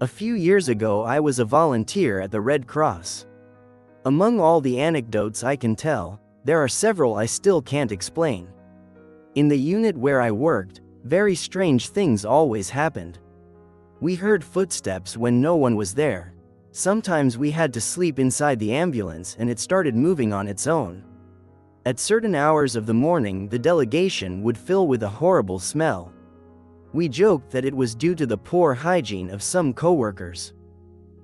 A few years ago I was a volunteer at the Red Cross. Among all the anecdotes I can tell, there are several I still can't explain. In the unit where I worked, very strange things always happened. We heard footsteps when no one was there. Sometimes we had to sleep inside the ambulance and it started moving on its own. At certain hours of the morning, the delegation would fill with a horrible smell. We joked that it was due to the poor hygiene of some coworkers.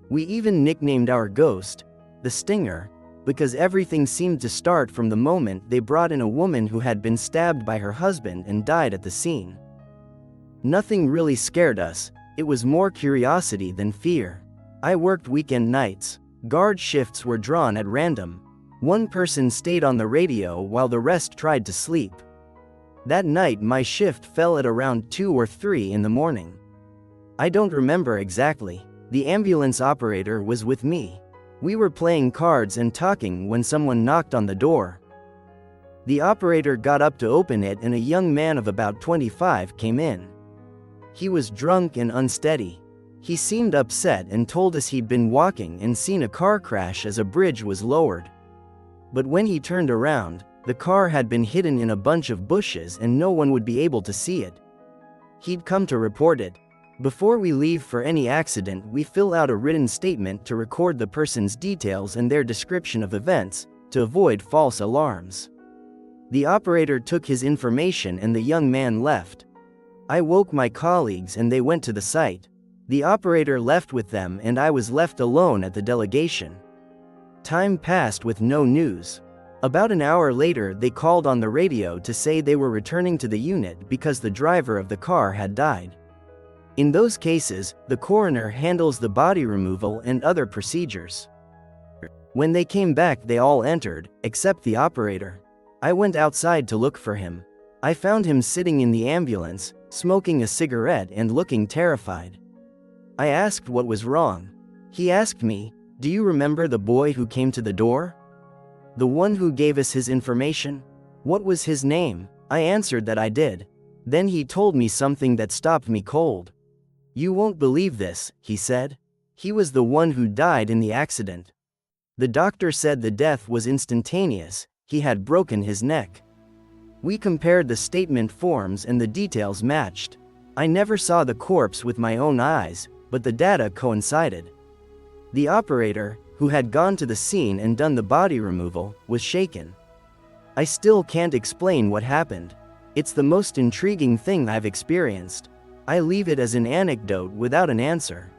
We even nicknamed our ghost, the Stinger, because everything seemed to start from the moment they brought in a woman who had been stabbed by her husband and died at the scene. Nothing really scared us, it was more curiosity than fear. I worked weekend nights. Guard shifts were drawn at random. One person stayed on the radio while the rest tried to sleep. That night my shift fell at around 2 or 3 in the morning. I don't remember exactly. The ambulance operator was with me. We were playing cards and talking when someone knocked on the door. The operator got up to open it and a young man of about 25 came in. He was drunk and unsteady. He seemed upset and told us he'd been walking and seen a car crash as a bridge was lowered. But when he turned around, the car had been hidden in a bunch of bushes and no one would be able to see it. He'd come to report it. Before we leave for any accident, we fill out a written statement to record the person's details and their description of events, to avoid false alarms. The operator took his information and the young man left. I woke my colleagues and they went to the site. The operator left with them and I was left alone at the delegation. Time passed with no news. About an hour later they called on the radio to say they were returning to the unit because the driver of the car had died. In those cases, the coroner handles the body removal and other procedures. When they came back they all entered, except the operator. I went outside to look for him. I found him sitting in the ambulance, smoking a cigarette and looking terrified. I asked what was wrong. He asked me, "Do you remember the boy who came to the door? The one who gave us his information? What was his name?" I answered that I did. Then he told me something that stopped me cold. "You won't believe this," he said. "He was the one who died in the accident. The doctor said the death was instantaneous, he had broken his neck." We compared the statement forms and the details matched. I never saw the corpse with my own eyes, but the data coincided. The operator, who had gone to the scene and done the body removal, was shaken. I still can't explain what happened. It's the most intriguing thing I've experienced. I leave it as an anecdote without an answer.